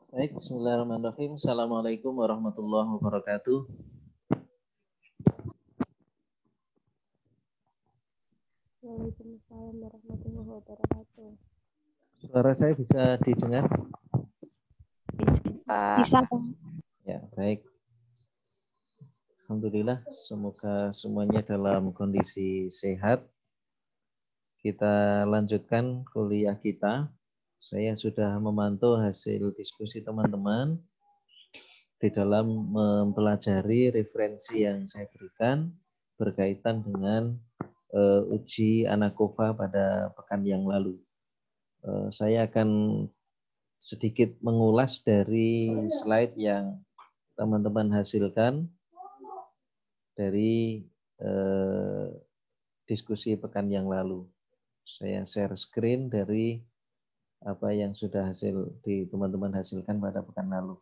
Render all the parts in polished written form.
Baik, bismillahirrahmanirrahim. Assalamualaikum warahmatullahi wabarakatuh. Waalaikumsalam warahmatullahi wabarakatuh. Suara saya bisa didengar? Bisa, Pak. Ya, baik. Alhamdulillah, semoga semuanya dalam kondisi sehat. Kita lanjutkan kuliah kita. Saya sudah memantau hasil diskusi teman-teman di dalam mempelajari referensi yang saya berikan berkaitan dengan uji ANAKOVA pada pekan yang lalu. Saya akan sedikit mengulas dari slide yang teman-teman hasilkan dari diskusi pekan yang lalu. Saya share screen dari apa yang sudah teman-teman hasilkan pada pekan lalu.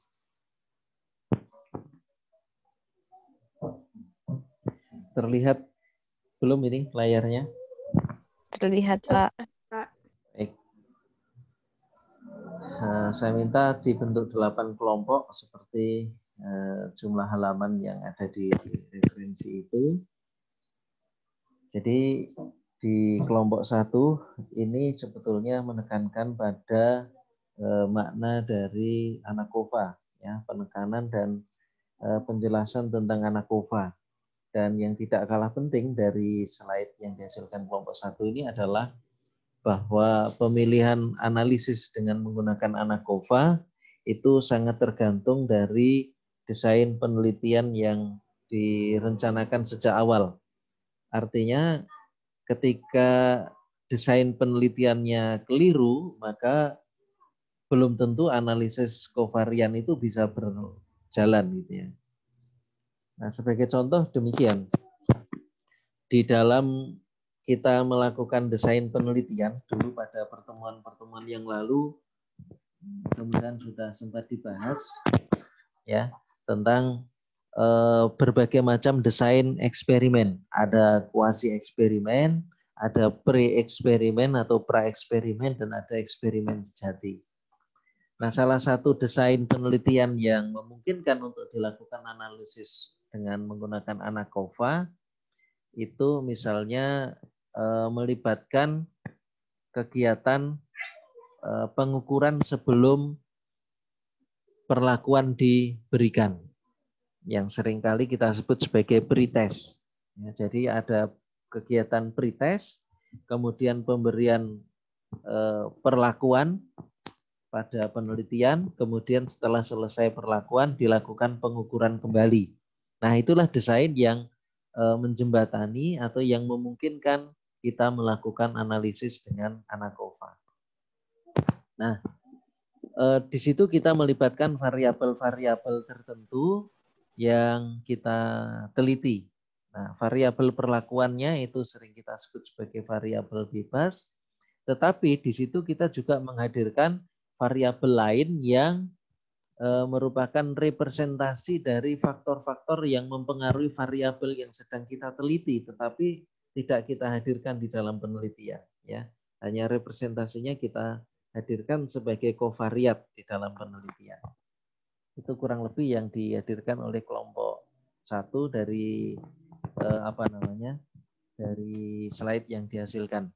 Terlihat belum ini layarnya? Terlihat, Pak. Baik. Saya minta dibentuk 8 kelompok seperti jumlah halaman yang ada di referensi itu. Jadi di kelompok 1 ini sebetulnya menekankan pada makna dari ANAKOVA, ya, penekanan dan penjelasan tentang ANAKOVA. Dan yang tidak kalah penting dari slide yang dihasilkan kelompok 1 ini adalah bahwa pemilihan analisis dengan menggunakan ANAKOVA itu sangat tergantung dari desain penelitian yang direncanakan sejak awal. Artinya ketika desain penelitiannya keliru, maka belum tentu analisis kovarian itu bisa berjalan gitu ya. Nah, sebagai contoh demikian. Di dalam kita melakukan desain penelitian dulu pada pertemuan-pertemuan yang lalu, mudah-mudahan sudah sempat dibahas ya tentang berbagai macam desain eksperimen. Ada kuasi eksperimen, ada pre-eksperimen atau pra-eksperimen, dan ada eksperimen sejati. Nah, salah satu desain penelitian yang memungkinkan untuk dilakukan analisis dengan menggunakan ANAKOVA itu misalnya melibatkan kegiatan pengukuran sebelum perlakuan diberikan, yang seringkali kita sebut sebagai pretest. Ya, jadi ada kegiatan pretest, kemudian pemberian perlakuan pada penelitian, kemudian setelah selesai perlakuan dilakukan pengukuran kembali. Nah, itulah desain yang menjembatani atau yang memungkinkan kita melakukan analisis dengan ANAKOVA. Nah, di situ kita melibatkan variabel-variabel tertentu yang kita teliti. Nah, variabel perlakuannya itu sering kita sebut sebagai variabel bebas, tetapi di situ kita juga menghadirkan variabel lain yang merupakan representasi dari faktor-faktor yang mempengaruhi variabel yang sedang kita teliti, tetapi tidak kita hadirkan di dalam penelitian. Ya, hanya representasinya kita hadirkan sebagai kovariat di dalam penelitian. Itu kurang lebih yang dihadirkan oleh kelompok 1 dari dari slide yang dihasilkan.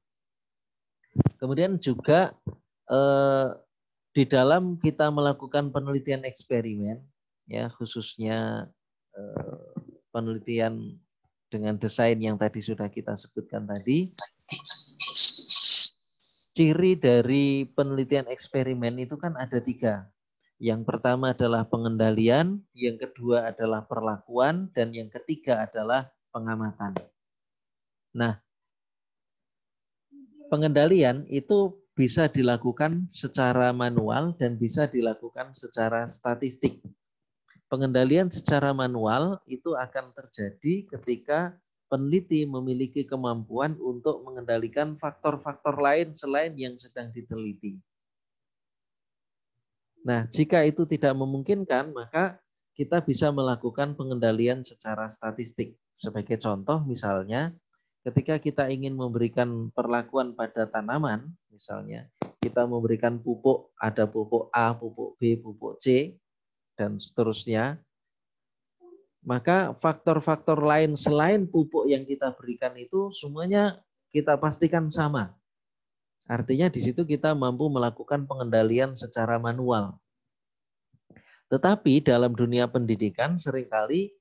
Kemudian juga di dalam kita melakukan penelitian eksperimen, ya khususnya penelitian dengan desain yang tadi sudah kita sebutkan tadi, ciri dari penelitian eksperimen itu kan ada 3. Yang pertama adalah pengendalian, yang kedua adalah perlakuan, dan yang ketiga adalah pengamatan. Nah, pengendalian itu bisa dilakukan secara manual dan bisa dilakukan secara statistik. Pengendalian secara manual itu akan terjadi ketika peneliti memiliki kemampuan untuk mengendalikan faktor-faktor lain selain yang sedang diteliti. Nah, jika itu tidak memungkinkan, maka kita bisa melakukan pengendalian secara statistik. Sebagai contoh misalnya, ketika kita ingin memberikan perlakuan pada tanaman, misalnya kita memberikan pupuk, ada pupuk A, pupuk B, pupuk C, dan seterusnya, maka faktor-faktor lain selain pupuk yang kita berikan itu semuanya kita pastikan sama. Artinya di situ kita mampu melakukan pengendalian secara manual. Tetapi dalam dunia pendidikan seringkali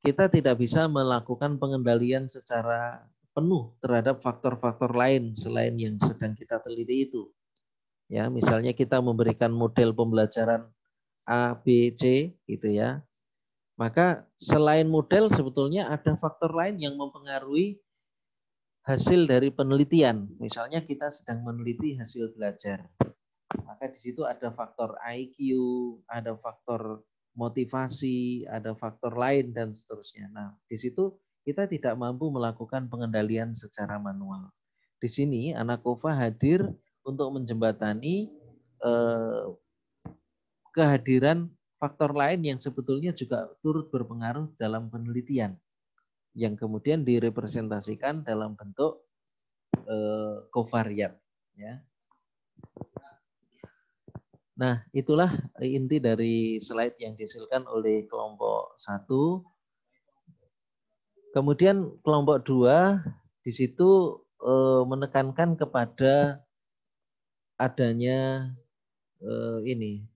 kita tidak bisa melakukan pengendalian secara penuh terhadap faktor-faktor lain selain yang sedang kita teliti itu. Ya, misalnya kita memberikan model pembelajaran A, B, C gitu ya. Maka selain model sebetulnya ada faktor lain yang mempengaruhi hasil dari penelitian. Misalnya kita sedang meneliti hasil belajar. Maka di situ ada faktor IQ, ada faktor motivasi, ada faktor lain dan seterusnya. Nah, di situ kita tidak mampu melakukan pengendalian secara manual. Di sini Anakova hadir untuk menjembatani kehadiran faktor lain yang sebetulnya juga turut berpengaruh dalam penelitian yang kemudian direpresentasikan dalam bentuk kovariat. Ya. Nah, itulah inti dari slide yang dihasilkan oleh kelompok 1. Kemudian kelompok 2 di situ menekankan kepada adanya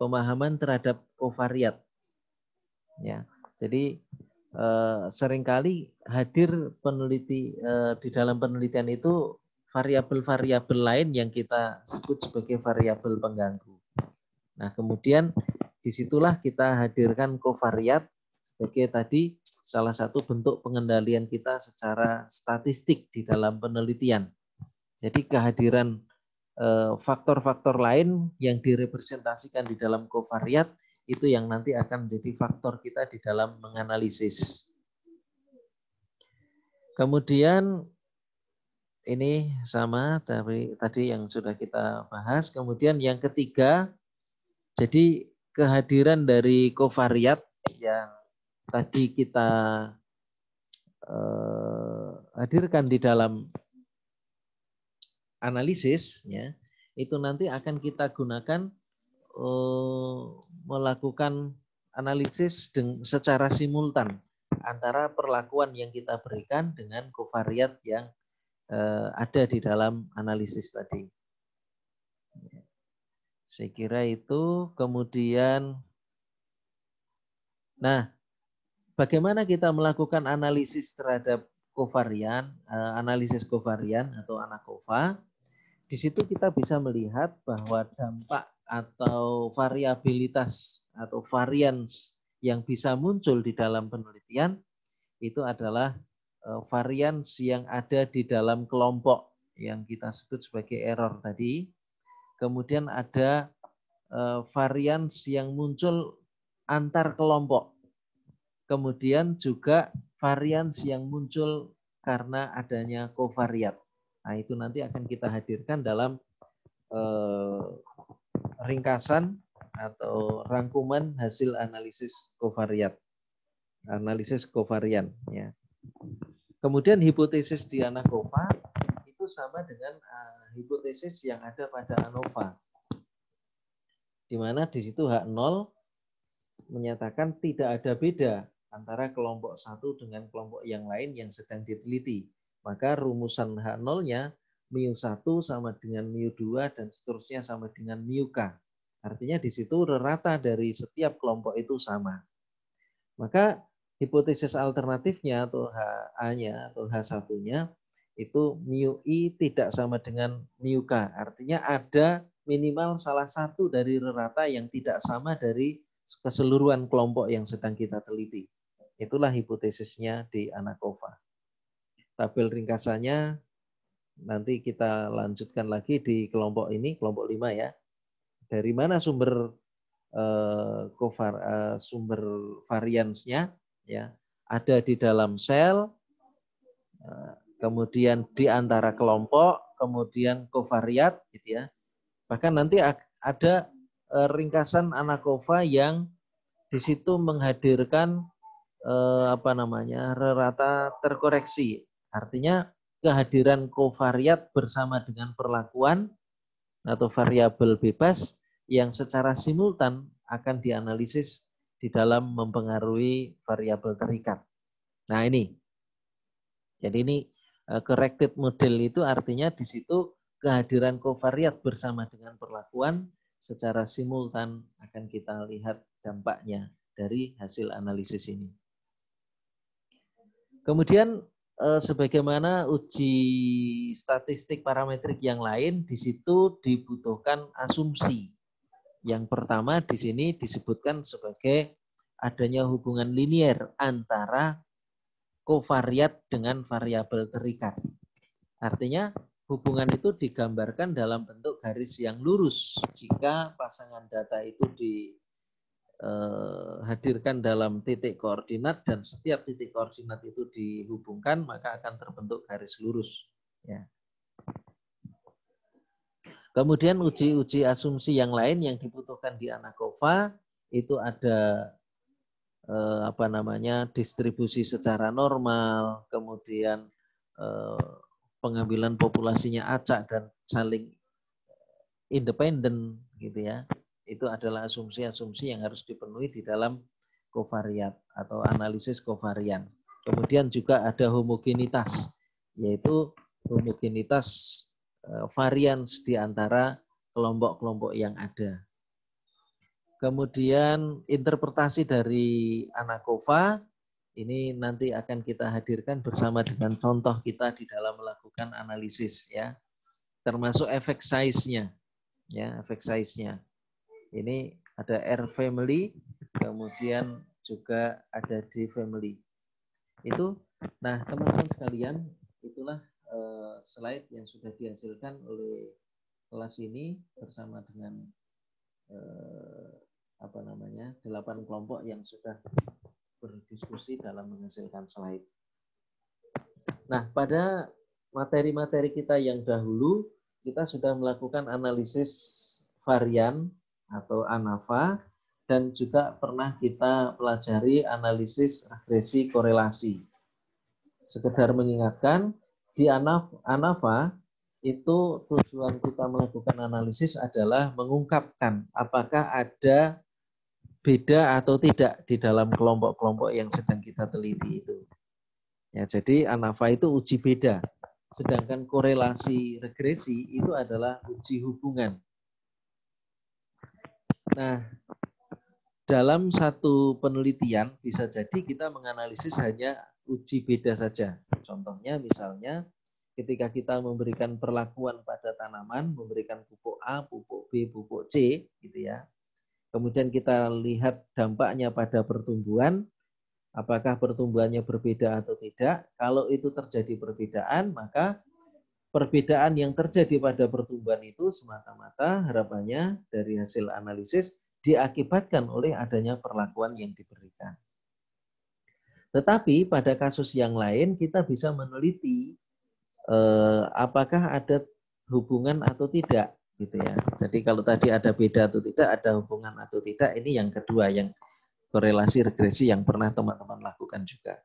pemahaman terhadap kovariat. Ya, jadi seringkali hadir peneliti di dalam penelitian itu variabel-variabel lain yang kita sebut sebagai variabel pengganggu. Nah, kemudian disitulah kita hadirkan kovariat sebagai tadi salah satu bentuk pengendalian kita secara statistik di dalam penelitian. Jadi kehadiran faktor-faktor lain yang direpresentasikan di dalam kovariat itu yang nanti akan menjadi faktor kita di dalam menganalisis. Kemudian ini sama dari tadi yang sudah kita bahas. Kemudian yang ketiga, jadi kehadiran dari kovariat yang tadi kita hadirkan di dalam analisis, ya, itu nanti akan kita gunakan melakukan analisis secara simultan antara perlakuan yang kita berikan dengan kovariat yang ada di dalam analisis tadi. Saya kira itu. Kemudian, nah, bagaimana kita melakukan analisis terhadap kovarian, analisis kovarian atau Anakova? Di situ kita bisa melihat bahwa dampak atau variabilitas atau varians yang bisa muncul di dalam penelitian itu adalah varians yang ada di dalam kelompok yang kita sebut sebagai error tadi. Kemudian ada varians yang muncul antar kelompok. Kemudian juga varians yang muncul karena adanya kovariat. Nah, itu nanti akan kita hadirkan dalam ringkasan atau rangkuman hasil analisis kovariat. Analisis kovarian. Ya. Kemudian hipotesis di Anakova itu sama dengan hipotesis yang ada pada ANOVA. Di mana di situ H0 menyatakan tidak ada beda antara kelompok satu dengan kelompok yang lain yang sedang diteliti. Maka rumusan H0-nya mu1 sama dengan mu2 dan seterusnya sama dengan mu-k. Artinya di situ rata dari setiap kelompok itu sama. Maka hipotesis alternatifnya atau HA-nya atau H1-nya itu mu-i tidak sama dengan mu-k. Artinya ada minimal salah satu dari rata yang tidak sama dari keseluruhan kelompok yang sedang kita teliti. Itulah hipotesisnya di Anakova. Tabel ringkasannya nanti kita lanjutkan lagi di kelompok ini, kelompok 5 ya. Dari mana sumber sumber variansnya? Ya, ada di dalam sel, kemudian di antara kelompok, kemudian kovariat, gitu ya. Bahkan nanti ada ringkasan Anakova yang di situ menghadirkan rata terkoreksi. Artinya kehadiran kovariat bersama dengan perlakuan atau variabel bebas yang secara simultan akan dianalisis di dalam mempengaruhi variabel terikat. Nah ini, jadi ini corrected model itu artinya di situ kehadiran kovariat bersama dengan perlakuan secara simultan akan kita lihat dampaknya dari hasil analisis ini. Kemudian sebagaimana uji statistik parametrik yang lain, di situ dibutuhkan asumsi. Yang pertama di sini disebutkan sebagai adanya hubungan linier antara kovariat dengan variabel terikat. Artinya hubungan itu digambarkan dalam bentuk garis yang lurus. Jika pasangan data itu dihadirkan dalam titik koordinat dan setiap titik koordinat itu dihubungkan, maka akan terbentuk garis lurus. Ya. Kemudian uji-uji asumsi yang lain yang dibutuhkan di ANACOVA itu ada distribusi secara normal, kemudian pengambilan populasinya acak dan saling independen gitu ya. Itu adalah asumsi-asumsi yang harus dipenuhi di dalam kovariat atau analisis kovarian. Kemudian juga ada homogenitas, yaitu homogenitas varians di antara kelompok-kelompok yang ada. Kemudian interpretasi dari ANACOVA ini nanti akan kita hadirkan bersama dengan contoh kita di dalam melakukan analisis ya. Termasuk effect size-nya. Ya, effect size-nya. Ini ada R family, kemudian juga ada D family. Itu, nah teman-teman sekalian, itulah slide yang sudah dihasilkan oleh kelas ini bersama dengan 8 kelompok yang sudah berdiskusi dalam menghasilkan slide. Nah, pada materi-materi kita yang dahulu, kita sudah melakukan analisis varian atau ANAVA, dan juga pernah kita pelajari analisis regresi korelasi. Sekedar mengingatkan, di ANAVA itu tujuan kita melakukan analisis adalah mengungkapkan apakah ada beda atau tidak di dalam kelompok-kelompok yang sedang kita teliti itu. Ya, jadi ANAVA itu uji beda, sedangkan korelasi regresi itu adalah uji hubungan. Nah, dalam satu penelitian bisa jadi kita menganalisis hanya uji beda saja. Contohnya misalnya ketika kita memberikan perlakuan pada tanaman, memberikan pupuk A, pupuk B, pupuk C, gitu ya. Kemudian kita lihat dampaknya pada pertumbuhan, apakah pertumbuhannya berbeda atau tidak. Kalau itu terjadi perbedaan, maka perbedaan yang terjadi pada pertumbuhan itu semata-mata harapannya dari hasil analisis diakibatkan oleh adanya perlakuan yang diberikan. Tetapi pada kasus yang lain kita bisa meneliti apakah ada hubungan atau tidak, gitu ya. Jadi kalau tadi ada beda atau tidak, ada hubungan atau tidak, ini yang kedua, yang korelasi regresi yang pernah teman-teman lakukan juga.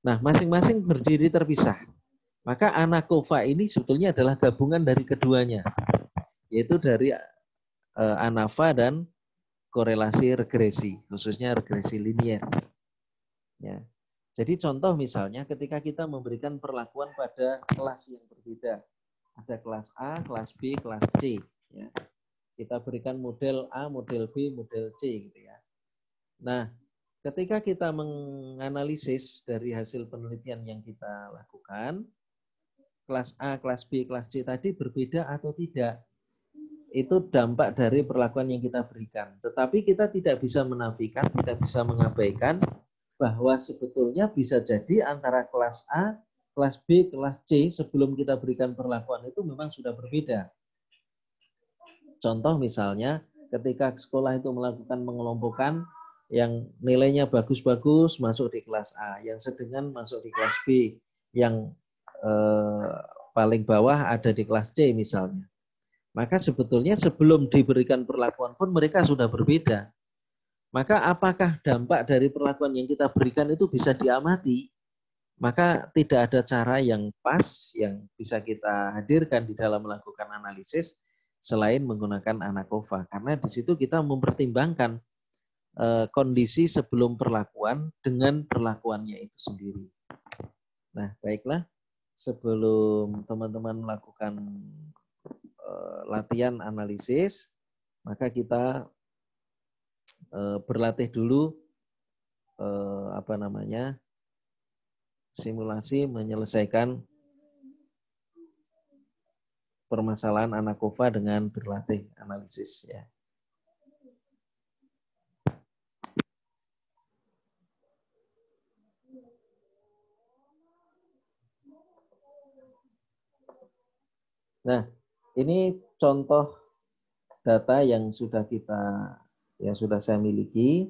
Nah, masing-masing berdiri terpisah. Maka ANACOVA ini sebetulnya adalah gabungan dari keduanya, yaitu dari ANAVA dan korelasi regresi, khususnya regresi linier. Ya. Jadi contoh misalnya ketika kita memberikan perlakuan pada kelas yang berbeda, ada kelas A, kelas B, kelas C. Ya. Kita berikan model A, model B, model C, gitu ya. Nah, ketika kita menganalisis dari hasil penelitian yang kita lakukan, kelas A, kelas B, kelas C tadi berbeda atau tidak? Itu dampak dari perlakuan yang kita berikan. Tetapi kita tidak bisa menafikan, tidak bisa mengabaikan bahwa sebetulnya bisa jadi antara kelas A, kelas B, kelas C sebelum kita berikan perlakuan itu memang sudah berbeda. Contoh misalnya ketika sekolah itu melakukan pengelompokan, yang nilainya bagus-bagus masuk di kelas A, yang sedang masuk di kelas B, yang paling bawah ada di kelas C misalnya. Maka sebetulnya sebelum diberikan perlakuan pun mereka sudah berbeda. Maka apakah dampak dari perlakuan yang kita berikan itu bisa diamati? Maka tidak ada cara yang pas yang bisa kita hadirkan di dalam melakukan analisis selain menggunakan ANACOVA. Karena di situ kita mempertimbangkan kondisi sebelum perlakuan dengan perlakuannya itu sendiri. Nah, baiklah. Sebelum teman-teman melakukan latihan analisis, maka kita berlatih dulu simulasi menyelesaikan permasalahan ANACOVA dengan berlatih analisis ya. Nah, ini contoh data yang sudah saya miliki.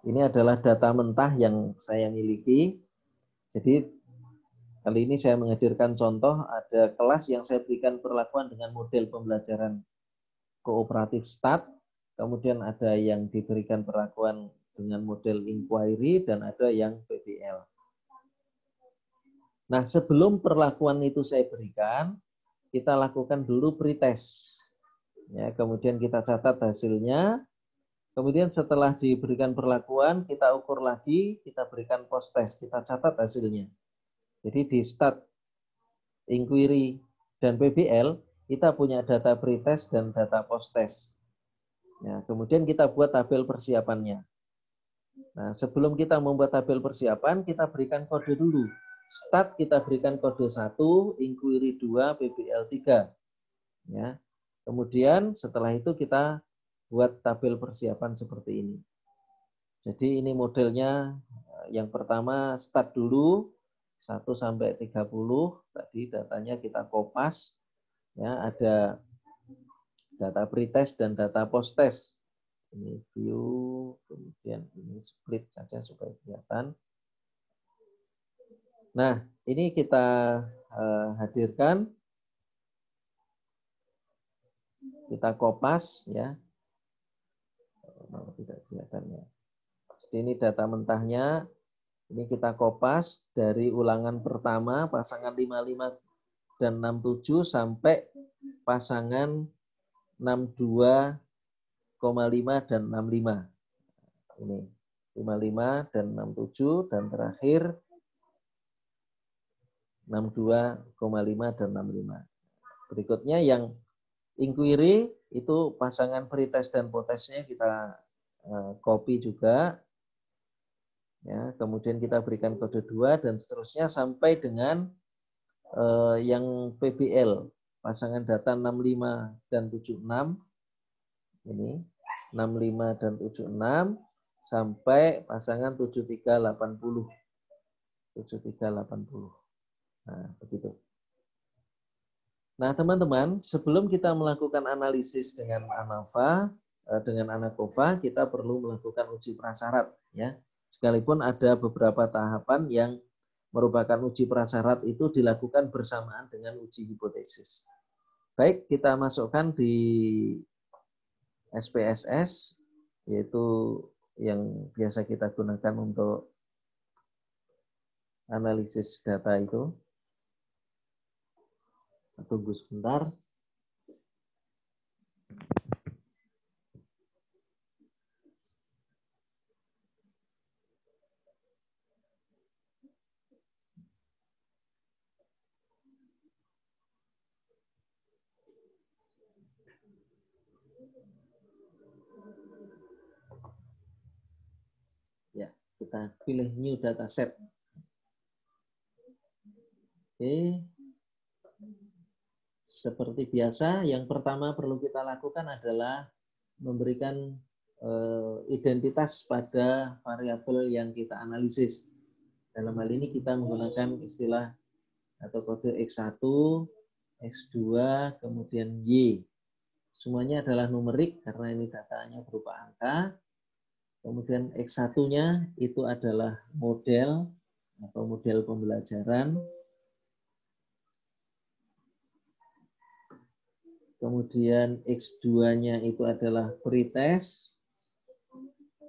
Ini adalah data mentah yang saya miliki. Jadi kali ini saya menghadirkan contoh ada kelas yang saya berikan perlakuan dengan model pembelajaran kooperatif STAT, kemudian ada yang diberikan perlakuan dengan model inquiry dan ada yang PBL. Nah, sebelum perlakuan itu saya berikan, kita lakukan dulu pretest. Ya, kemudian kita catat hasilnya. Kemudian setelah diberikan perlakuan, kita ukur lagi, kita berikan post test, kita catat hasilnya. Jadi di STAT, inquiry, dan PBL, kita punya data pretest dan data post test. Ya, kemudian kita buat tabel persiapannya. Nah, sebelum kita membuat tabel persiapan, kita berikan kode dulu. STAT kita berikan kode 1, inquiry 2, PBL 3. Ya. Kemudian setelah itu kita buat tabel persiapan seperti ini. Jadi ini modelnya yang pertama STAT dulu 1 sampai 30. Tadi datanya kita kopas. Ya, ada data pretest dan data post test. Ini view, kemudian ini split saja supaya kelihatan. Nah, ini kita hadirkan, kita kopas ya. Tidak kelihatan ya. Jadi ini data mentahnya, ini kita kopas dari ulangan pertama pasangan 55 dan 67 sampai pasangan 62,5 dan 65. Ini 55 dan 67 dan terakhir 62,5 dan 65. Berikutnya yang inquiry itu pasangan pretest dan potestnya kita copy juga. Ya, kemudian kita berikan kode 2 dan seterusnya sampai dengan yang PBL pasangan data 65 dan 76. Ini 65 dan 76 sampai pasangan 7380. 7380. Nah, begitu. Nah, teman-teman, sebelum kita melakukan analisis dengan ANACOVA, kita perlu melakukan uji prasyarat ya. Sekalipun ada beberapa tahapan yang merupakan uji prasyarat itu dilakukan bersamaan dengan uji hipotesis. Baik, kita masukkan di SPSS, yaitu yang biasa kita gunakan untuk analisis data itu. Tunggu sebentar. Ya, kita pilih new dataset. Oke. Seperti biasa, yang pertama perlu kita lakukan adalah memberikan identitas pada variabel yang kita analisis. Dalam hal ini kita menggunakan istilah atau kode X1, X2, kemudian Y. Semuanya adalah numerik karena ini datanya berupa angka. Kemudian X1-nya itu adalah model atau model pembelajaran. Kemudian X2-nya itu adalah pretest.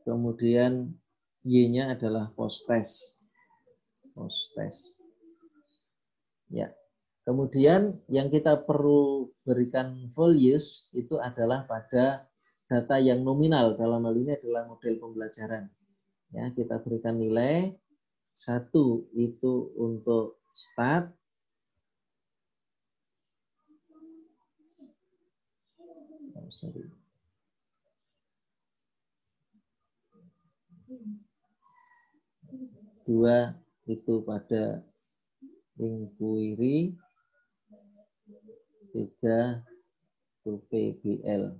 Kemudian Y-nya adalah post test. Ya. Kemudian yang kita perlu berikan values itu adalah pada data yang nominal. Dalam hal ini adalah model pembelajaran. Ya, kita berikan nilai 1 itu untuk start, dua itu pada inquiry, 3 itu PBL.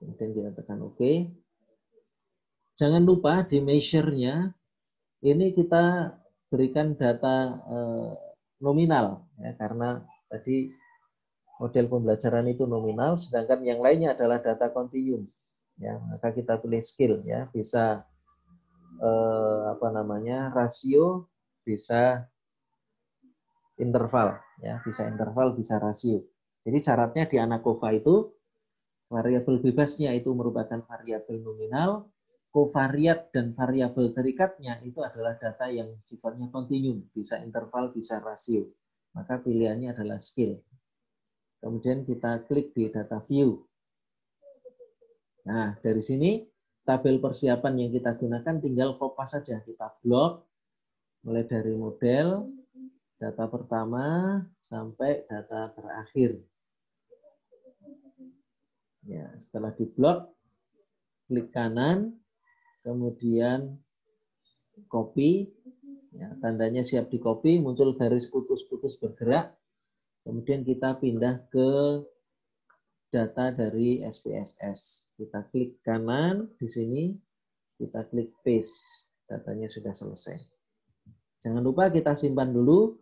Kemudian kita tekan OK. Jangan lupa di measure-nya ini kita berikan data nominal ya, karena tadi model pembelajaran itu nominal, sedangkan yang lainnya adalah data continuum. Ya, maka kita pilih skill ya, bisa rasio, bisa interval ya, bisa interval, bisa rasio. Jadi syaratnya di Anakova itu variabel bebasnya itu merupakan variabel nominal, kovariat dan variabel terikatnya itu adalah data yang sifatnya continuum, bisa interval, bisa rasio. Maka pilihannya adalah skill. Kemudian kita klik di data view. Nah, dari sini tabel persiapan yang kita gunakan tinggal kopas saja. Kita blok mulai dari model, data pertama sampai data terakhir. Ya, setelah diblok, klik kanan, kemudian copy, ya, tandanya siap di copy, muncul garis putus-putus bergerak, kemudian kita pindah ke data dari SPSS. Kita klik kanan di sini, kita klik paste, datanya sudah selesai. Jangan lupa kita simpan dulu.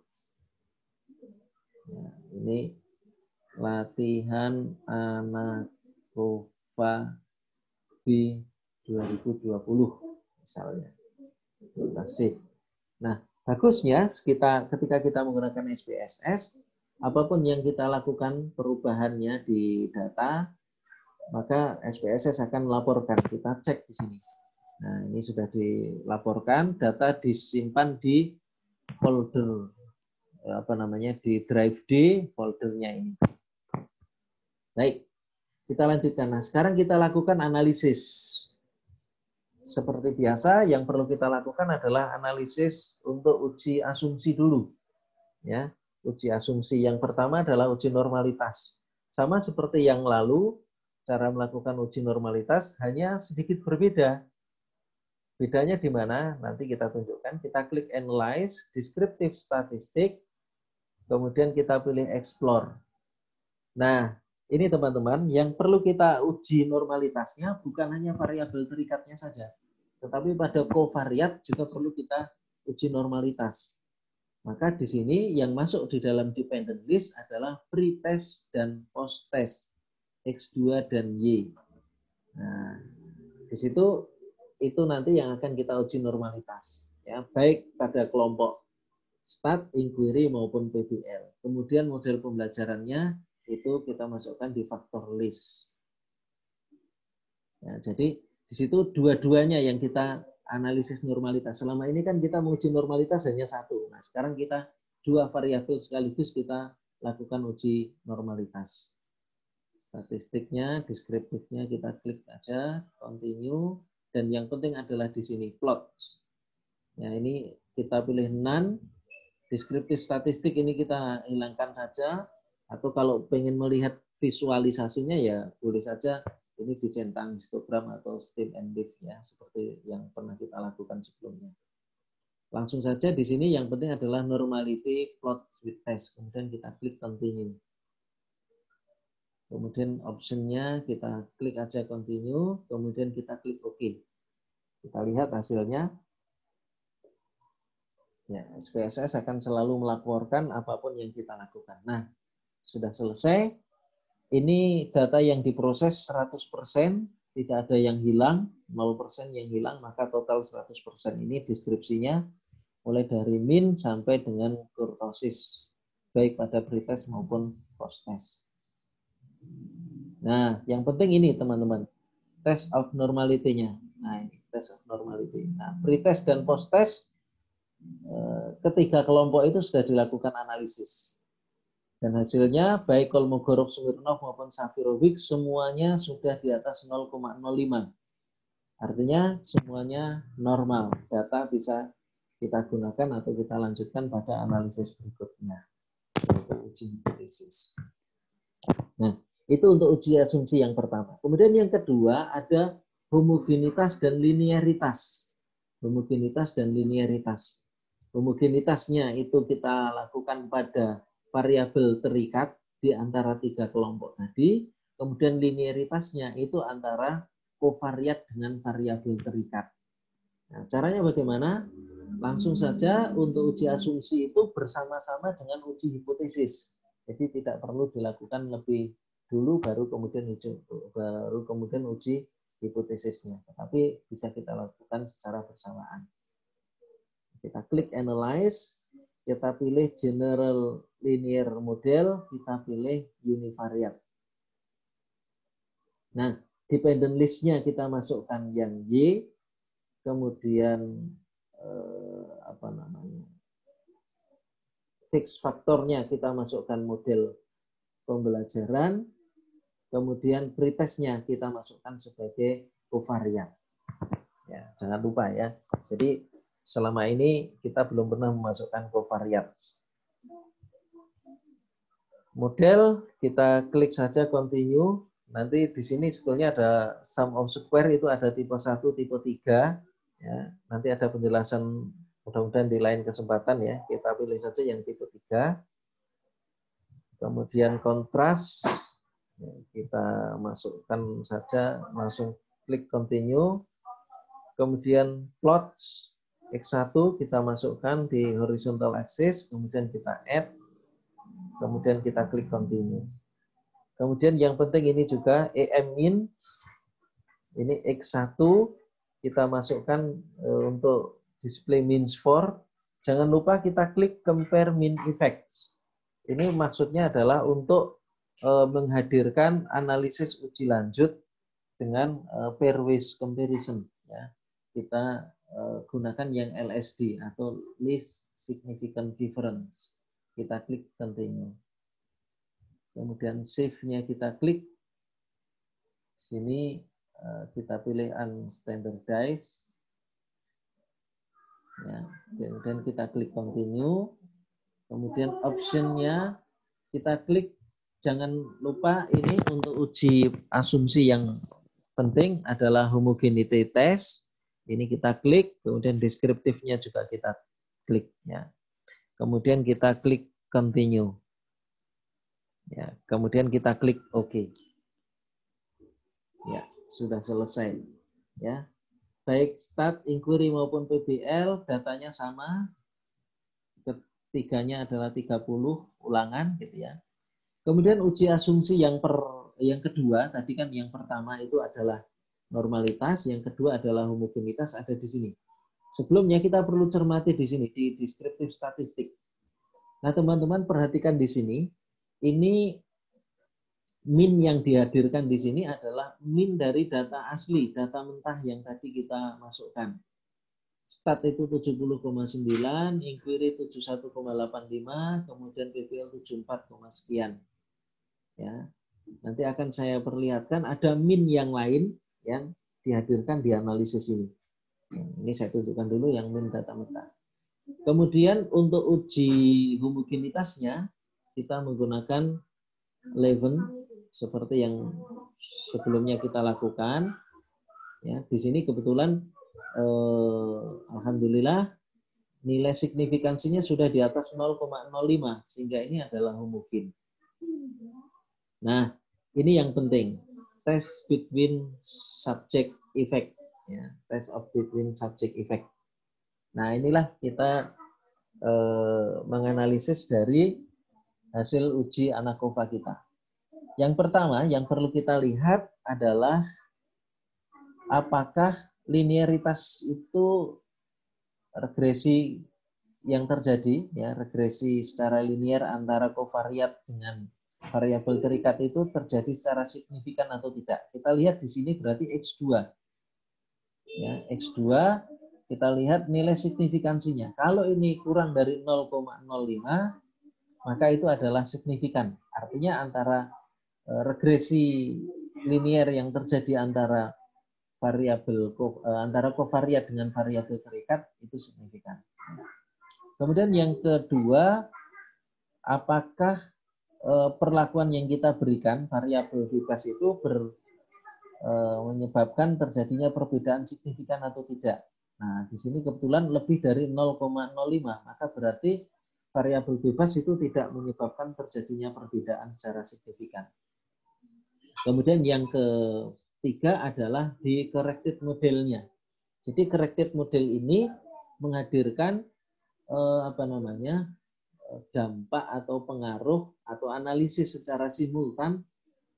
Ya, ini latihan Anakova B 2020 misalnya. Kita save. Nah, bagusnya ketika kita menggunakan SPSS, apapun yang kita lakukan perubahannya di data, maka SPSS akan melaporkan. Kita cek di sini. Nah, ini sudah dilaporkan, data disimpan di folder di drive D foldernya ini. Baik, kita lanjutkan. Nah, sekarang kita lakukan analisis. Seperti biasa, yang perlu kita lakukan adalah analisis untuk uji asumsi dulu. Ya, uji asumsi yang pertama adalah uji normalitas. Sama seperti yang lalu, cara melakukan uji normalitas hanya sedikit berbeda. Bedanya di mana? Nanti kita tunjukkan. Kita klik Analyze, Descriptive Statistic, kemudian kita pilih Explore. Nah, ini teman-teman, yang perlu kita uji normalitasnya bukan hanya variabel terikatnya saja, tetapi pada kovariat juga perlu kita uji normalitas. Maka di sini yang masuk di dalam dependent list adalah pre-test dan post-test, X2 dan Y. Nah, di situ itu nanti yang akan kita uji normalitas, ya, baik pada kelompok start, inquiry maupun PBL. Kemudian model pembelajarannya itu kita masukkan di faktor list. Ya, jadi di situ dua-duanya yang kita analisis normalitas. Selama ini kan kita menguji normalitas hanya satu. Nah, sekarang kita dua variabel sekaligus kita lakukan uji normalitas. Statistiknya, deskriptifnya kita klik aja, continue, dan yang penting adalah di sini plot. Ya, ini kita pilih none. Deskriptif statistik ini kita hilangkan saja, atau kalau pengen melihat visualisasinya ya boleh saja ini dicentang histogram atau stem and diff ya, seperti yang pernah kita lakukan sebelumnya. Langsung saja di sini yang penting adalah normality plot with test, kemudian kita klik continue. Kemudian optionnya kita klik aja continue, kemudian kita klik OK. Kita lihat hasilnya. Ya, SPSS akan selalu melaporkan apapun yang kita lakukan. Nah, sudah selesai. Ini data yang diproses 100%, tidak ada yang hilang, 0% yang hilang, maka total 100%. Ini deskripsinya mulai dari min sampai dengan kurtosis, baik pada pretest maupun posttest. Nah, yang penting ini teman-teman, test of normality-nya. Nah, ini test of normality. Nah, pretest dan posttest ketiga kelompok itu sudah dilakukan analisis. Dan hasilnya baik Kolmogorov, Smirnov maupun Safirovic semuanya sudah di atas 0,05. Artinya semuanya normal. Data bisa kita gunakan atau kita lanjutkan pada analisis berikutnya, yaitu uji hipotesis. Nah, itu untuk uji asumsi yang pertama. Kemudian yang kedua ada homogenitas dan linearitas. Homogenitas dan linearitas. Homogenitasnya itu kita lakukan pada variabel terikat di antara tiga kelompok tadi. Kemudian linearitasnya itu antara kovariat dengan variabel terikat. Nah, caranya bagaimana? Langsung saja untuk uji asumsi itu bersama-sama dengan uji hipotesis. Jadi tidak perlu dilakukan lebih dulu baru kemudian uji hipotesisnya. Tetapi bisa kita lakukan secara bersamaan. Kita klik analyze, kita pilih general linear model, kita pilih univariate. Nah, dependent list-nya kita masukkan yang Y, kemudian fix faktornya kita masukkan model pembelajaran, kemudian pretestnya kita masukkan sebagai kovariat. Ya, jangan lupa ya. Jadi selama ini kita belum pernah memasukkan kovariat. Model kita klik saja continue. Nanti di sini sebetulnya ada sum of square itu ada tipe 1, tipe 3. Ya, nanti ada penjelasan mudah-mudahan di lain kesempatan ya. Kita pilih saja yang tipe 3. Kemudian kontras ya, kita masukkan saja, langsung klik continue. Kemudian plots X1 kita masukkan di horizontal axis, kemudian kita add, kemudian kita klik continue. Kemudian yang penting ini juga EM min, ini X1 kita masukkan untuk display means for. Jangan lupa kita klik compare mean effects. Ini maksudnya adalah untuk menghadirkan analisis uji lanjut dengan pairwise comparison. Ya. Kita gunakan yang LSD atau least significant difference. Kita klik continue. Kemudian save-nya kita klik. Sini kita pilih unstandardized. Ya, kemudian kita klik continue. Kemudian option-nya kita klik. Jangan lupa ini untuk uji asumsi yang penting adalah homogeneity test. Ini kita klik. Kemudian deskriptifnya juga kita klik. Ya. Kemudian kita klik continue. Ya, kemudian kita klik OK. Ya, sudah selesai. Ya, baik start inquiry maupun PBL datanya sama. Ketiganya adalah 30 ulangan, gitu ya. Kemudian uji asumsi yang kedua, tadi kan yang pertama itu adalah normalitas, yang kedua adalah homogenitas ada di sini. Sebelumnya kita perlu cermati di sini di deskriptif statistik. Nah, teman-teman perhatikan di sini. Ini min yang dihadirkan di sini adalah min dari data asli, data mentah yang tadi kita masukkan. Stat itu 70,9, inquiry 71,85, kemudian PPL 74, sekian. Ya. Nanti akan saya perlihatkan ada min yang lain yang dihadirkan di analisis ini. Ini saya tunjukkan dulu yang min data mentah. Kemudian untuk uji homogenitasnya kita menggunakan 11 seperti yang sebelumnya kita lakukan. Ya, di sini kebetulan alhamdulillah nilai signifikansinya sudah di atas 0,05 sehingga ini adalah homogen. Nah, ini yang penting. Test between subject effect, ya, test of between subject effect. Nah, inilah kita menganalisis dari hasil uji ANACOVA kita. Yang pertama yang perlu kita lihat adalah apakah linearitas itu regresi yang terjadi, ya, regresi secara linear antara kovariat dengan variabel terikat itu terjadi secara signifikan atau tidak. Kita lihat di sini berarti X2. Ya, X2 kita lihat nilai signifikansinya. Kalau ini kurang dari 0,05, maka itu adalah signifikan. Artinya antara regresi linier yang terjadi antara variabel antara kovariat dengan variabel terikat itu signifikan. Kemudian yang kedua, apakah perlakuan yang kita berikan variabel bebas itu menyebabkan terjadinya perbedaan signifikan atau tidak. Nah, di sini kebetulan lebih dari 0,05, maka berarti variabel bebas itu tidak menyebabkan terjadinya perbedaan secara signifikan. Kemudian yang ketiga adalah di corrected modelnya. Jadi corrected model ini menghadirkan dampak atau pengaruh atau analisis secara simultan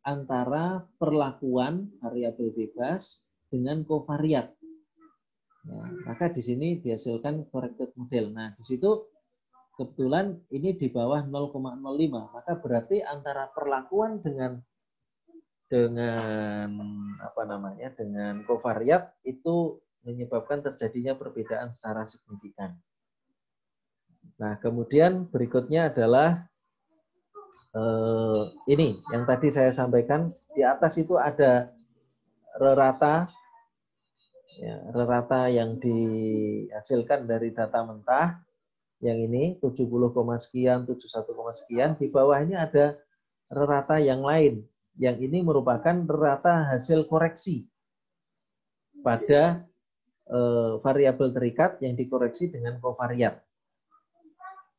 antara perlakuan variabel bebas dengan kovariat. Ya, maka di sini dihasilkan corrected model. Nah, di situ kebetulan ini di bawah 0,05, maka berarti antara perlakuan dengan kovariat itu menyebabkan terjadinya perbedaan secara signifikan. Nah, kemudian berikutnya adalah ini yang tadi saya sampaikan, di atas itu ada rerata. Ya, rata yang dihasilkan dari data mentah, yang ini 70, sekian, 71, sekian. Di bawahnya ada rata yang lain, yang ini merupakan rata hasil koreksi pada variabel terikat yang dikoreksi dengan kovariat.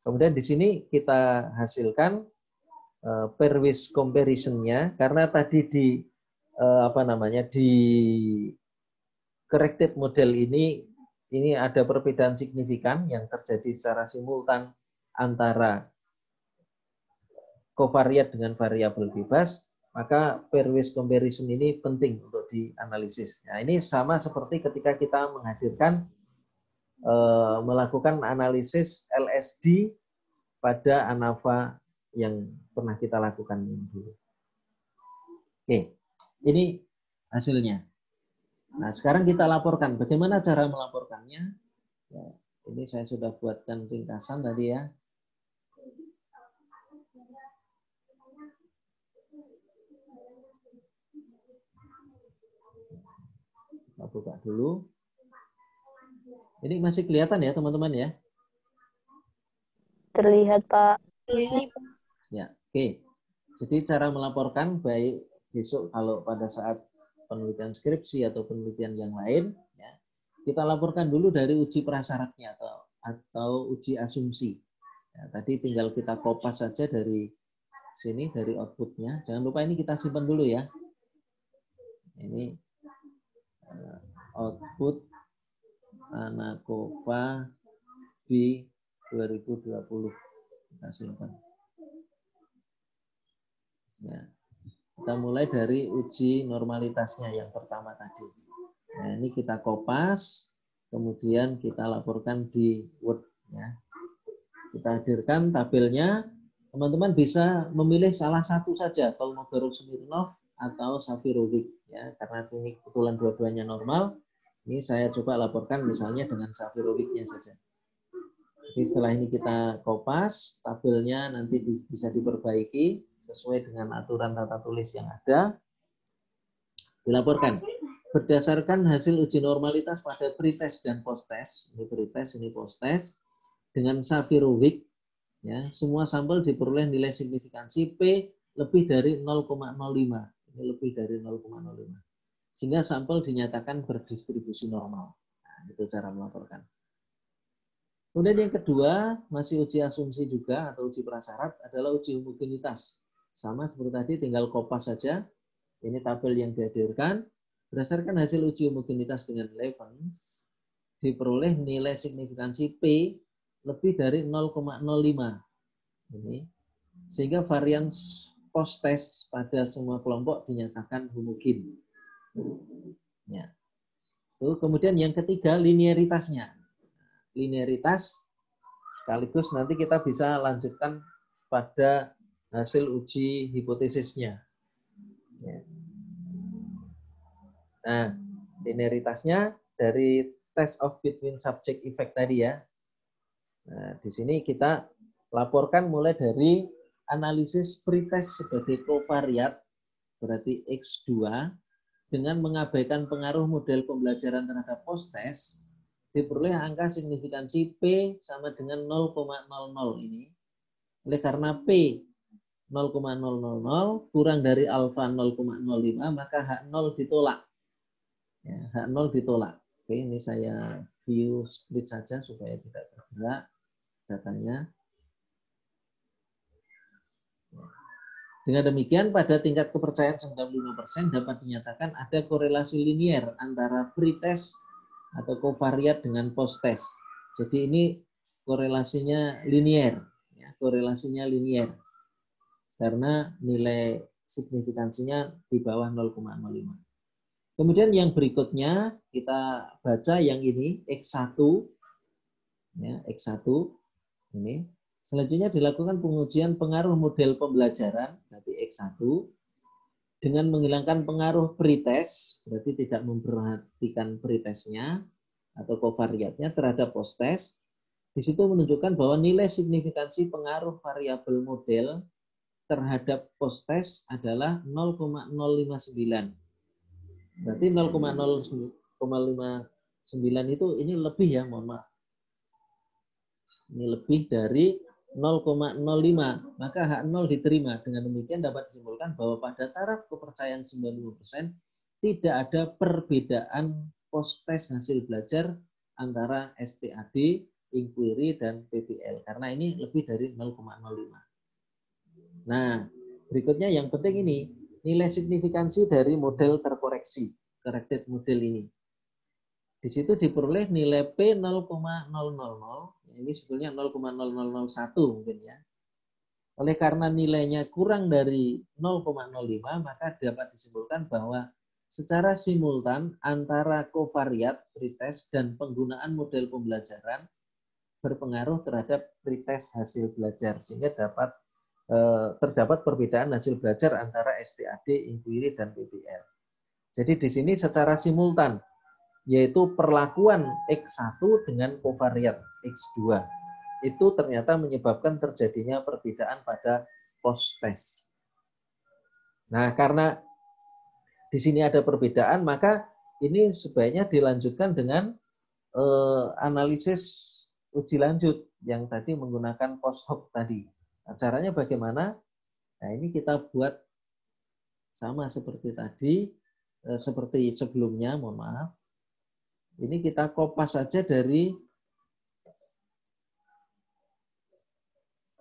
Kemudian di sini kita hasilkan pairwise comparison-nya, karena tadi di corrected model ini ada perbedaan signifikan yang terjadi secara simultan antara kovariat dengan variabel bebas, maka pairwise comparison ini penting untuk dianalisis. Nah, ini sama seperti ketika kita menghadirkan melakukan analisis LSD pada ANAVA yang pernah kita lakukan dulu. Oke, ini hasilnya. Nah, sekarang kita laporkan. Bagaimana cara melaporkannya? Ya, ini saya sudah buatkan ringkasan tadi ya. Kita buka dulu. Ini masih kelihatan ya teman-teman ya? Terlihat, Pak. Ya, oke. Jadi cara melaporkan baik besok kalau pada saat penelitian skripsi atau penelitian yang lain, ya, kita laporkan dulu dari uji prasyaratnya atau uji asumsi. Ya, tadi tinggal kita kopas saja dari sini, dari outputnya. Jangan lupa ini kita simpan dulu ya. Ini output ANAKOVA di 2020. Kita simpan. Ya. Kita mulai dari uji normalitasnya yang pertama tadi. Nah, ini kita kopas, kemudian kita laporkan di Word. Ya. Kita hadirkan tabelnya. Teman-teman bisa memilih salah satu saja, Kolmogorov-Smirnov atau Safirovic. Ya, karena ini kebetulan dua-duanya normal. Ini saya coba laporkan misalnya dengan Safirovicnya saja. Jadi setelah ini kita kopas, tabelnya nanti bisa diperbaiki sesuai dengan aturan tata tulis yang ada, dilaporkan. Berdasarkan hasil uji normalitas pada pretest dan posttest, ini pretest, ini posttest, dengan Safirovic, ya, semua sampel diperoleh nilai signifikansi P lebih dari 0,05. Ini lebih dari 0,05. Sehingga sampel dinyatakan berdistribusi normal. Nah, itu cara melaporkan. Kemudian yang kedua, masih uji asumsi juga atau uji prasyarat adalah uji homogenitas. Sama seperti tadi, tinggal kopas saja. Ini tabel yang dihadirkan. Berdasarkan hasil uji homogenitas dengan Levens, diperoleh nilai signifikansi P lebih dari 0,05. Ini. Sehingga varian post-test pada semua kelompok dinyatakan homogen. Ya. Kemudian yang ketiga, linearitasnya. Linearitas sekaligus nanti kita bisa lanjutkan pada hasil uji hipotesisnya. Ya. Nah, linearitasnya dari test of between subject effect tadi ya. Nah, di sini kita laporkan mulai dari analisis pretest sebagai covariat, berarti X2, dengan mengabaikan pengaruh model pembelajaran terhadap post-test, diperoleh angka signifikansi P sama dengan 0,00 ini. Oleh karena P 0,000 kurang dari alfa 0,05, maka H0 ditolak. Ya, H0 ditolak. Oke, ini saya view split saja supaya tidak bergerak datanya. Dengan demikian, pada tingkat kepercayaan 95% dapat dinyatakan ada korelasi linier antara pretest atau covariat dengan post-test. Jadi ini korelasinya linier, ya, korelasinya linier karena nilai signifikansinya di bawah 0,05. Kemudian yang berikutnya kita baca yang ini X1, ya, X1 ini. Selanjutnya dilakukan pengujian pengaruh model pembelajaran, berarti X1, dengan menghilangkan pengaruh pretest, berarti tidak memperhatikan pretestnya atau covariatnya terhadap post-test. Di situ menunjukkan bahwa nilai signifikansi pengaruh variabel model terhadap post-test adalah 0,059. Berarti 0,059 itu ini lebih ya, mohon maaf. Ini lebih dari 0,05, maka H0 diterima. Dengan demikian dapat disimpulkan bahwa pada taraf kepercayaan 90% tidak ada perbedaan post-test hasil belajar antara STAD, inquiry, dan PBL. Karena ini lebih dari 0,05. Nah, berikutnya yang penting ini, nilai signifikansi dari model terkoreksi, corrected model ini. Di situ diperoleh nilai P 0,000, ini sebetulnya 0,0001 mungkin ya. Oleh karena nilainya kurang dari 0,05, maka dapat disimpulkan bahwa secara simultan antara covariat, pretest, dan penggunaan model pembelajaran berpengaruh terhadap pretest hasil belajar, sehingga terdapat perbedaan hasil belajar antara STAD, inquiry, dan PBL. Jadi di sini secara simultan, yaitu perlakuan X1 dengan covariat X2. Itu ternyata menyebabkan terjadinya perbedaan pada post-test. Nah, karena di sini ada perbedaan, maka ini sebaiknya dilanjutkan dengan analisis uji lanjut yang tadi menggunakan post hoc tadi. Nah, caranya bagaimana? Nah, ini kita buat sama seperti tadi, seperti sebelumnya, mohon maaf. Ini kita kopas saja dari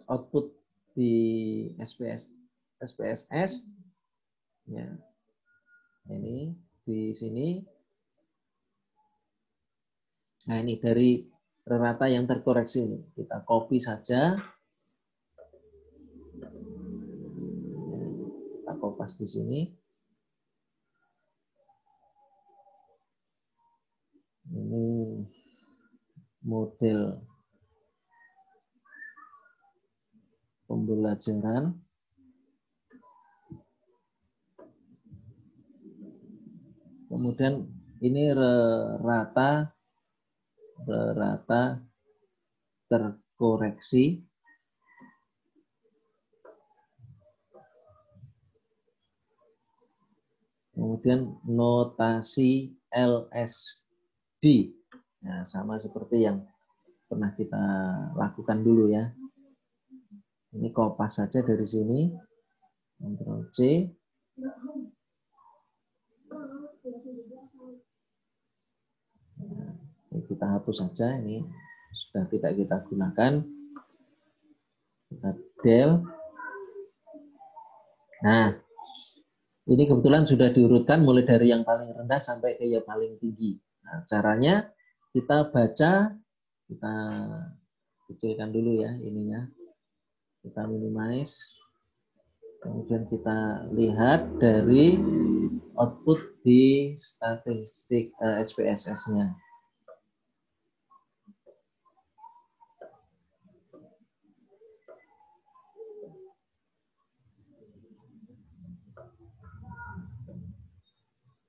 output di SPSS. Ya. Ini di sini. Nah, ini dari rata yang terkoreksi ini. Kita copy saja. Kita kopas di sini. Ini model pembelajaran. Kemudian ini rata terkoreksi. Kemudian notasi LSD. Nah, sama seperti yang pernah kita lakukan dulu ya. Ini kopas saja dari sini. Ctrl C. Nah, ini kita hapus saja. Ini sudah tidak kita gunakan. Kita del. Nah, ini kebetulan sudah diurutkan mulai dari yang paling rendah sampai ke yang paling tinggi. Nah, caranya kita baca, kita kecilkan dulu ya ininya. Kita minimize. Kemudian kita lihat dari output di statistik SPSS-nya.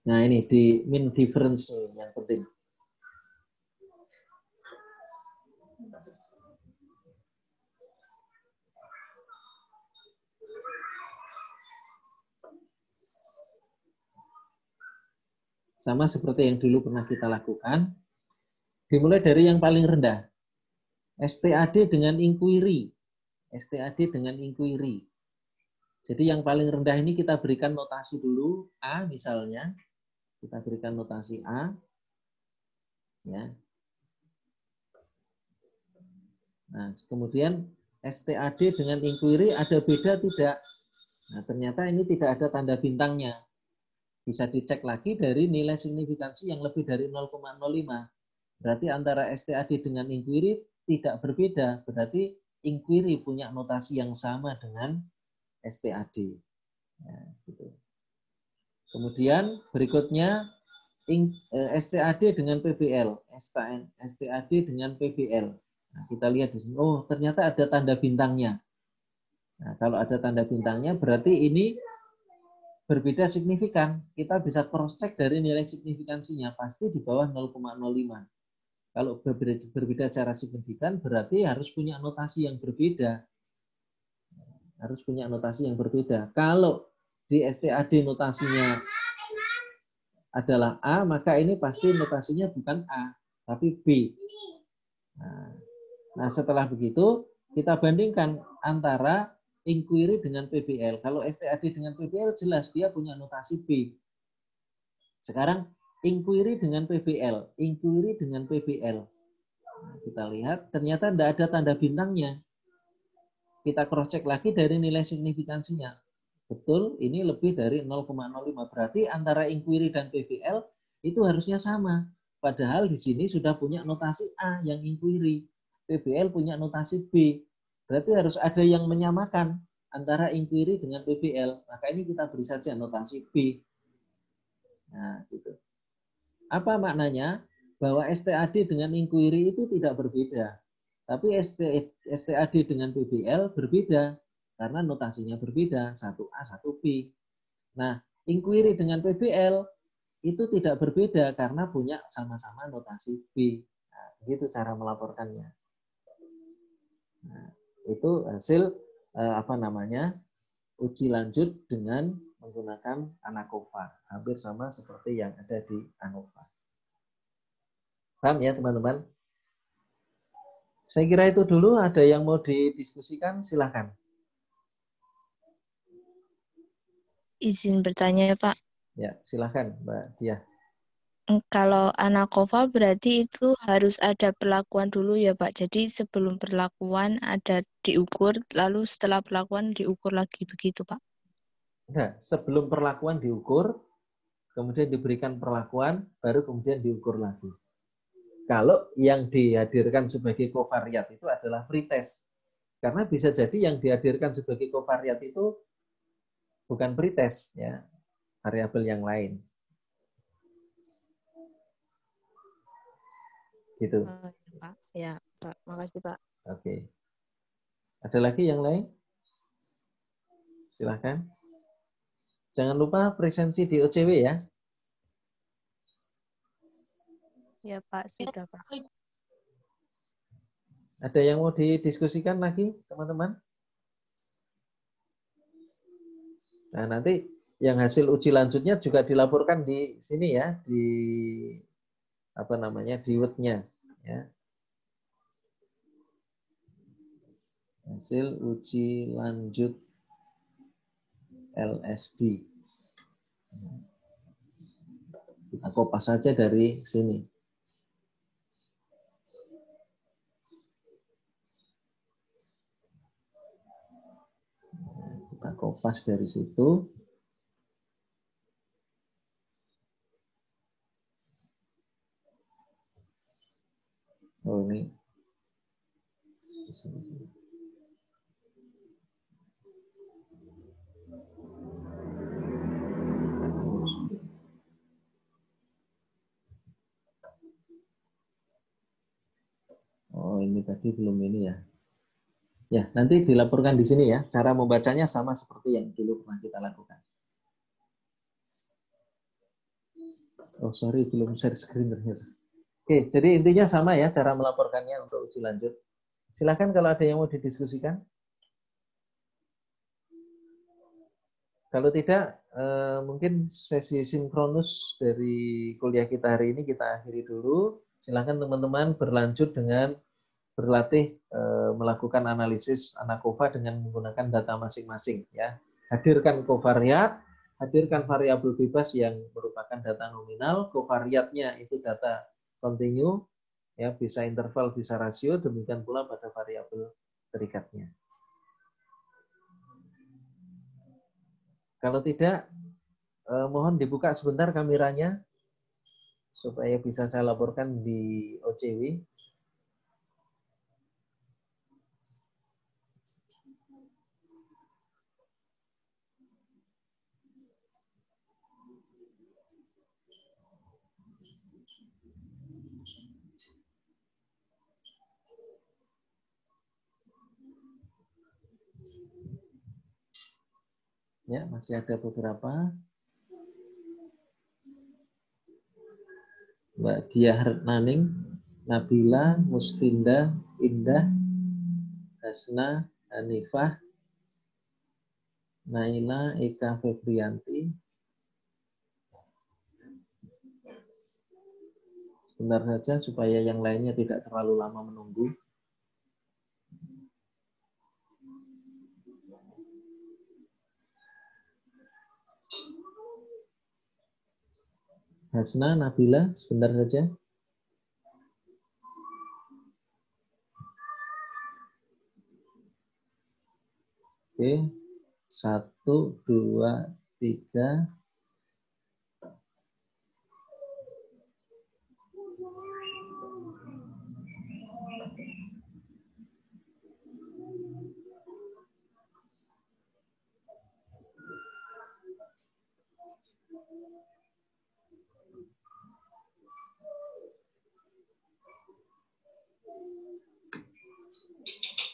Nah, ini di mean difference yang penting. Sama seperti yang dulu pernah kita lakukan. Dimulai dari yang paling rendah. STAD dengan inquiry. STAD dengan inquiry. Jadi yang paling rendah ini kita berikan notasi dulu. A misalnya. Kita berikan notasi A. Ya. Nah, kemudian STAD dengan inquiry ada beda tidak? Nah, ternyata ini tidak ada tanda bintangnya. Bisa dicek lagi dari nilai signifikansi yang lebih dari 0,05. Berarti antara STAD dengan inquiry tidak berbeda. Berarti inquiry punya notasi yang sama dengan STAD. Ya, gitu. Kemudian berikutnya STAD dengan PBL. STAD dengan PBL. Nah, kita lihat di sini. Oh, ternyata ada tanda bintangnya. Nah, kalau ada tanda bintangnya berarti ini berbeda signifikan. Kita bisa cross check dari nilai signifikansinya pasti di bawah 0,05. Kalau berbeda secara signifikan berarti harus punya notasi yang berbeda. Harus punya notasi yang berbeda. Kalau di STAD notasinya adalah A, maka ini pasti notasinya bukan A, tapi B. Nah, setelah begitu kita bandingkan antara inquiry dengan PBL. Kalau STAD dengan PBL jelas dia punya notasi B. Sekarang inquiry dengan PBL. Inquiry dengan PBL. Nah, kita lihat ternyata tidak ada tanda bintangnya. Kita cross check lagi dari nilai signifikansinya. Betul, ini lebih dari 0,05. Berarti antara inquiry dan PBL itu harusnya sama. Padahal di sini sudah punya notasi A yang inquiry. PBL punya notasi B. Berarti harus ada yang menyamakan antara inquiry dengan PBL. Maka ini kita beri saja notasi B. Nah, gitu. Apa maknanya? Bahwa STAD dengan inquiry itu tidak berbeda. Tapi STAD dengan PBL berbeda. Karena notasinya berbeda. 1A, 1B. Nah, inquiry dengan PBL itu tidak berbeda karena punya sama-sama notasi B. Nah, begitu cara melaporkannya. Nah, itu hasil uji lanjut dengan menggunakan ANACOVA. Hampir sama seperti yang ada di ANOVA. Paham ya teman-teman? Saya kira itu dulu. Ada yang mau didiskusikan? Silakan. Izin bertanya, Pak. Ya, silakan Mbak Diah. Kalau ANACOVA berarti itu harus ada perlakuan dulu ya, Pak. Jadi sebelum perlakuan ada diukur, lalu setelah perlakuan diukur lagi begitu, Pak. Nah, sebelum perlakuan diukur, kemudian diberikan perlakuan, baru kemudian diukur lagi. Kalau yang dihadirkan sebagai kovariat itu adalah pretest. Karena bisa jadi yang dihadirkan sebagai kovariat itu bukan pretest, ya, variabel yang lain. Gitu. Pak. Ya, Pak. Makasih, Pak. Oke. Ada lagi yang lain? Silahkan. Jangan lupa presensi di OCW ya. Ya, Pak. Sudah, Pak. Ada yang mau didiskusikan lagi, teman-teman? Nah, nanti yang hasil uji lanjutnya juga dilaporkan di sini ya, di di Word-nya ya. Hasil uji lanjut LSD. Kita kopas saja dari sini. Kita kopas dari situ. Oh, ini. Oh, ini tadi belum ini ya. Ya, nanti dilaporkan di sini ya. Cara membacanya sama seperti yang dulu pernah kita lakukan. Oh, sorry, belum share screen ternyata. Oke, jadi intinya sama ya cara melaporkannya untuk uji lanjut. Silakan kalau ada yang mau didiskusikan. Kalau tidak, mungkin sesi sinkronus dari kuliah kita hari ini kita akhiri dulu. Silakan teman-teman berlanjut dengan berlatih melakukan analisis ANACOVA dengan menggunakan data masing-masing. Ya, hadirkan covariat, hadirkan variabel bebas yang merupakan data nominal, covariatnya itu data kontinu, ya bisa interval, bisa rasio, demikian pula pada variabel terikatnya. Kalau tidak, mohon dibuka sebentar kameranya supaya bisa saya laporkan di OCW. Ya, masih ada beberapa. Mbak Diah Naning, Nabila, Musfinda, Indah, Hasna, Hanifah, Naila, Eka Febrianti. Sebentar saja supaya yang lainnya tidak terlalu lama menunggu. Hasna, Nabila, sebentar saja. Oke, 1, 2, 3.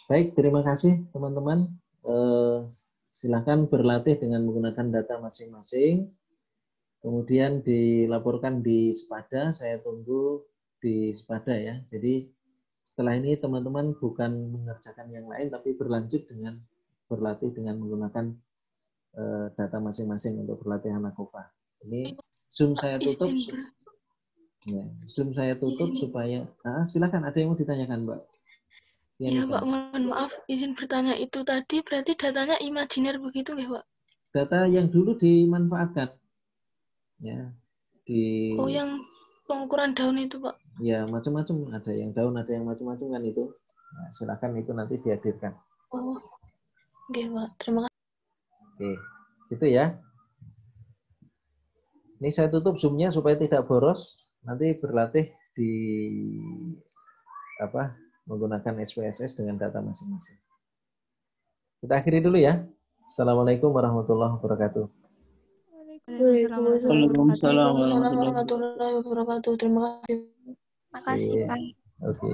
Baik, terima kasih teman-teman. Silakan berlatih dengan menggunakan data masing-masing. Kemudian dilaporkan di Sepada, saya tunggu di Sepada ya. Jadi setelah ini teman-teman bukan mengerjakan yang lain, tapi berlanjut dengan berlatih dengan menggunakan data masing-masing untuk berlatih ANACOVA. Ini Zoom saya tutup. Ya, Zoom saya tutup supaya. Silakan, ada yang mau ditanyakan, Mbak? Ya, Pak, mohon maaf, izin bertanya, itu tadi berarti datanya imajiner begitu ya, Pak? Data yang dulu dimanfaatkan. Ya, Oh, yang pengukuran daun itu, Pak? Ya, macam-macam. Ada yang daun, ada yang macam-macam kan itu. Nah, silakan itu nanti dihadirkan. Oh, oke, Pak. Terima kasih. Oke, gitu ya. Ini saya tutup Zoom-nya supaya tidak boros. Nanti berlatih di menggunakan SPSS dengan data masing-masing. Kita akhiri dulu ya. Assalamualaikum warahmatullahi wabarakatuh. Waalaikumsalam warahmatullahi wabarakatuh. Terima kasih. Makasih, Pak. Oke.